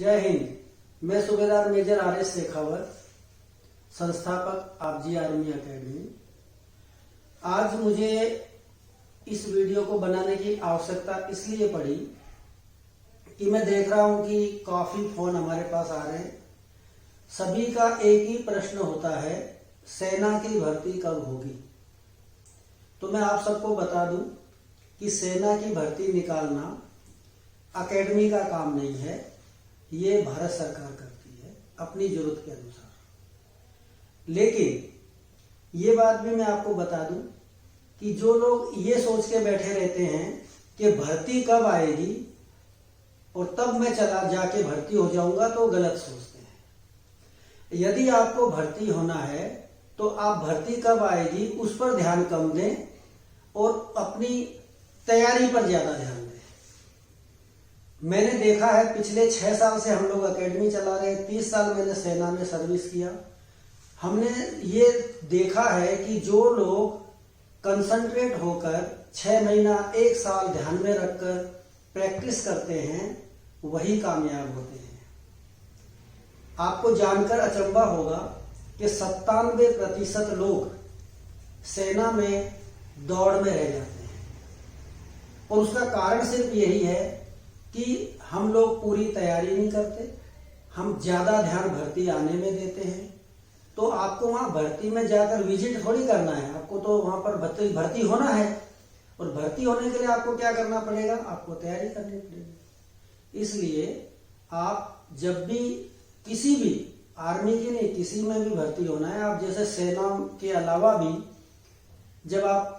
जय हिंद। मैं सूबेदार मेजर आर.एस. शेखावत, संस्थापक आपजी आर्मी एकेडमी। आज मुझे इस वीडियो को बनाने की आवश्यकता इसलिए पड़ी कि मैं देख रहा हूं कि काफी फोन हमारे पास आ रहे हैं। सभी का एक ही प्रश्न होता है, सेना की भर्ती कब होगी। तो मैं आप सबको बता दूं कि सेना की भर्ती निकालना एकेडमी का काम नहीं है, ये भारत सरकार करती है अपनी जरूरत के अनुसार। लेकिन ये बात भी मैं आपको बता दूं कि जो लोग ये सोच के बैठे रहते हैं कि भर्ती कब आएगी और तब मैं चला जाके भर्ती हो जाऊंगा, तो गलत सोचते हैं। यदि आपको भर्ती होना है तो आप भर्ती कब आएगी उस पर ध्यान कम दें और अपनी तैयारी पर ज्यादा ध्यान दें। मैंने देखा है पिछले 6 साल से हम लोग एकेडमी चला रहे हैं, 30 साल मैंने सेना में सर्विस किया। हमने ये देखा है कि जो लोग कंसंट्रेट होकर 6 महीना 1 साल ध्यान में रखकर प्रैक्टिस करते हैं वही कामयाब होते हैं। आपको जानकर अचंभा होगा कि 97% लोग सेना में दौड़ में रह जाते हैं और उसका कारण सिर्फ यही है कि हम लोग पूरी तैयारी नहीं करते, हम ज्यादा ध्यान भर्ती आने में देते हैं। तो आपको वहां भर्ती में जाकर विजिट थोड़ी करना है, आपको तो वहां पर भर्ती होना है। और भर्ती होने के लिए आपको क्या करना पड़ेगा, आपको तैयारी करनी पड़ेगी। इसलिए आप जब भी किसी भी आर्मी की नहीं किसी में भी भर्ती होना है, आप जैसे सेना के अलावा भी जब आप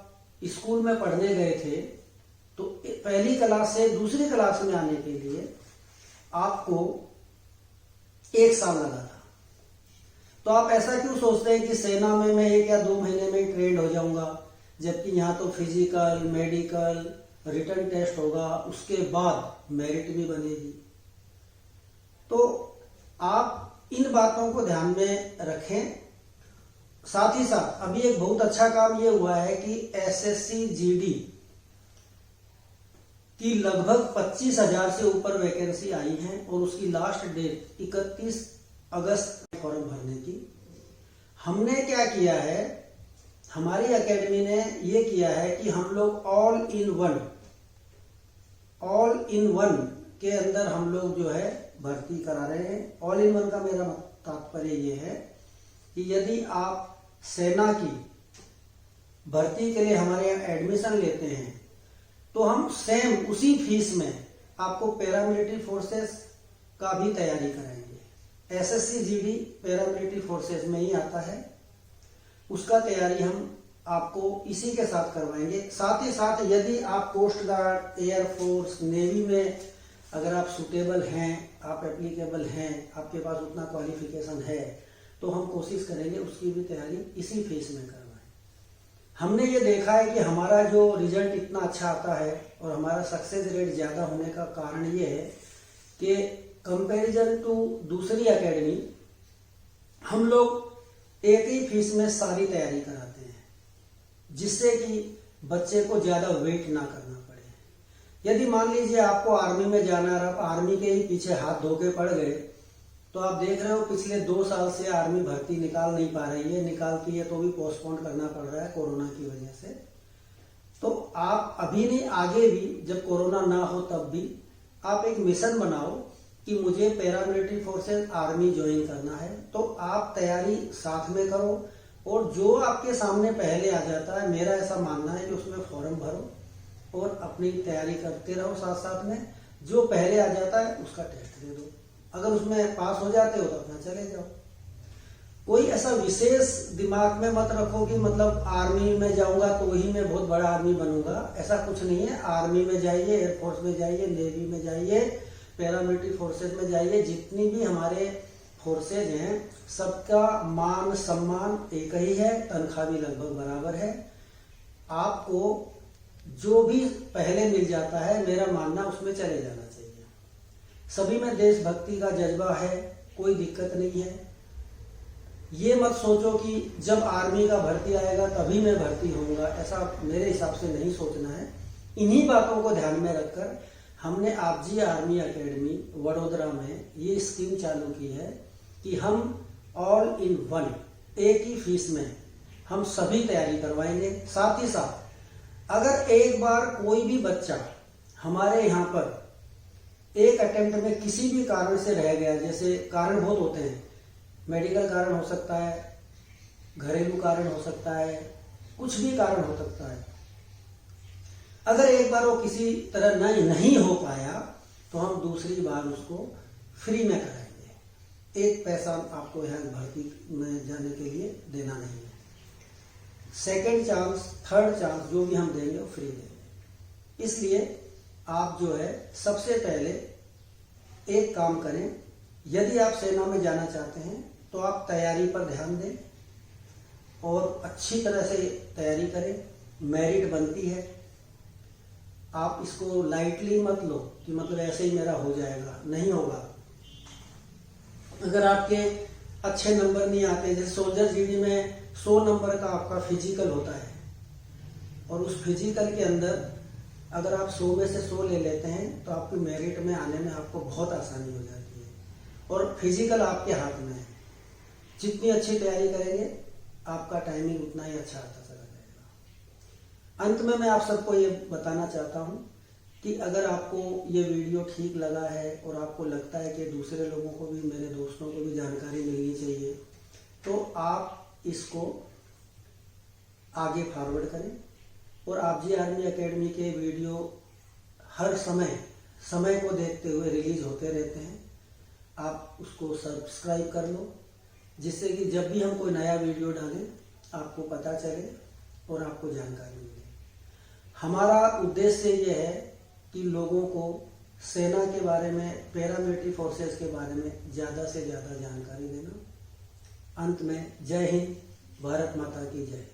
स्कूल में पढ़ने गए थे तो पहली क्लास से दूसरी क्लास में आने के लिए आपको 1 साल लगा था। तो आप ऐसा क्यों सोचते हैं कि सेना में मैं 1 या 2 महीने में ट्रेंड हो जाऊंगा, जबकि यहाँ तो फिजिकल, मेडिकल, रिटन टेस्ट होगा, उसके बाद मेरिट भी बनेगी। तो आप इन बातों को ध्यान में रखें। साथ ही साथ अभी एक बहुत अच्छा काम ये हुआ है कि एसएससी जीडी की लगभग 25,000 से ऊपर वैकेंसी आई है और उसकी लास्ट डेट 31 अगस्त फॉर्म भरने की। हमने क्या किया है, हमारी एकेडमी ने ये किया है कि हम लोग ऑल इन वन के अंदर हम लोग जो है भर्ती करा रहे हैं। ऑल इन वन का मेरा तात्पर्य ये है कि यदि आप सेना की भर्ती के लिए हमारे यहाँ एडमिशन लेते हैं तो हम सेम उसी फीस में आपको पैरामिलिट्री फोर्सेस का भी तैयारी कराएंगे। एसएससी जीडी पैरामिलिट्री फोर्सेस में ही आता है, उसका तैयारी हम आपको इसी के साथ करवाएंगे। साथ ही साथ यदि आप कोस्ट गार्ड, एयरफोर्स, नेवी में अगर आप सुटेबल हैं, आप एप्लीकेबल हैं, आपके पास उतना क्वालिफिकेशन है, तो हम कोशिश करेंगे उसकी भी तैयारी इसी फीस में करवाएं। हमने ये देखा है कि हमारा जो रिजल्ट इतना अच्छा आता है और हमारा सक्सेस रेट ज्यादा होने का कारण ये है कि कंपैरिजन टू दूसरी एकेडमी हम लोग एक ही फीस में सारी तैयारी कराते हैं, जिससे कि बच्चे को ज्यादा वेट ना करना पड़े। यदि मान लीजिए आपको आर्मी में जाना है, आप आर्मी के ही पीछे हाथ धो के पड़ गए, तो आप देख रहे हो पिछले 2 साल से आर्मी भर्ती निकाल नहीं पा रही है, निकालती है तो भी पोस्टपोन करना पड़ रहा है कोरोना की वजह से। तो आप अभी नहीं, आगे भी जब कोरोना ना हो तब भी आप एक मिशन बनाओ कि मुझे पैरामिलिट्री फोर्सेस आर्मी ज्वाइन करना है। तो आप तैयारी साथ में करो और जो आपके सामने पहले आ जाता है, मेरा ऐसा मानना है कि उसमें फॉर्म भरो और अपनी तैयारी करते रहो। साथ साथ में जो पहले आ जाता है उसका टेस्ट दे दो, अगर उसमें पास हो जाते हो तो अपना चले जाओ। कोई ऐसा विशेष दिमाग में मत रखो कि मतलब आर्मी में जाऊंगा तो वही मैं बहुत बड़ा आर्मी बनूंगा, ऐसा कुछ नहीं है। आर्मी में जाइए, एयरफोर्स में जाइए, नेवी में जाइए, पैरामिलिट्री फोर्सेज में जाइए, जितनी भी हमारे फोर्सेज हैं सबका मान सम्मान एक ही है, तनख्वाह भी लगभग बराबर है। आपको जो भी पहले मिल जाता है, मेरा मानना उसमें चले जाना चाहिए। सभी में देशभक्ति का जज्बा है, कोई दिक्कत नहीं है। ये मत सोचो कि जब आर्मी का भर्ती आएगा तभी मैं भर्ती होऊंगा, ऐसा मेरे हिसाब से नहीं सोचना है। इन्हीं बातों को ध्यान में रखकर हमने आपजी आर्मी एकेडमी वडोदरा में ये स्कीम चालू की है कि हम ऑल इन वन, एक ही फीस में हम सभी तैयारी करवाएंगे। साथ ही साथ अगर एक बार कोई भी बच्चा हमारे यहाँ पर एक अटेम्प्ट में किसी भी कारण से रह गया, जैसे कारण बहुत होते हैं, मेडिकल कारण हो सकता है, घरेलू कारण हो सकता है, कुछ भी कारण हो सकता है, अगर एक बार वो किसी तरह नहीं हो पाया तो हम दूसरी बार उसको फ्री में कराएंगे। एक पैसा आपको यहाँ भर्ती में जाने के लिए देना नहीं है। सेकंड चांस, थर्ड चांस जो भी हम देंगे वो फ्री देंगे। इसलिए आप जो है सबसे पहले एक काम करें, यदि आप सेना में जाना चाहते हैं तो आप तैयारी पर ध्यान दें और अच्छी तरह से तैयारी करें। मेरिट बनती है, आप इसको लाइटली मत लो कि मतलब ऐसे ही मेरा हो जाएगा, नहीं होगा। अगर आपके अच्छे नंबर नहीं आते, जैसे सोल्जर जीडी में 100 नंबर का आपका फिजिकल होता है और उस फिजिकल के अंदर अगर आप 100 में से 100 ले लेते हैं तो आपकी मेरिट में आने में आपको बहुत आसानी हो जाती है और फिजिकल आपके हाथ में है। जितनी अच्छी तैयारी करेंगे आपका टाइमिंग उतना ही अच्छा आता चला जाएगा। अंत में मैं आप सबको ये बताना चाहता हूँ कि अगर आपको ये वीडियो ठीक लगा है और आपको लगता है कि दूसरे लोगों को भी, मेरे दोस्तों को भी जानकारी मिलनी चाहिए, तो आप इसको आगे फॉरवर्ड करें। और आपजी आर्मी एकेडमी के वीडियो हर समय को देखते हुए रिलीज होते रहते हैं। आप उसको सब्सक्राइब कर लो, जिससे कि जब भी हम कोई नया वीडियो डालें आपको पता चले और आपको जानकारी मिले। हमारा उद्देश्य ये है कि लोगों को सेना के बारे में, पैरामिलिट्री फोर्सेस के बारे में ज़्यादा से ज़्यादा जानकारी देना। अंत में जय हिंद, भारत माता की जय।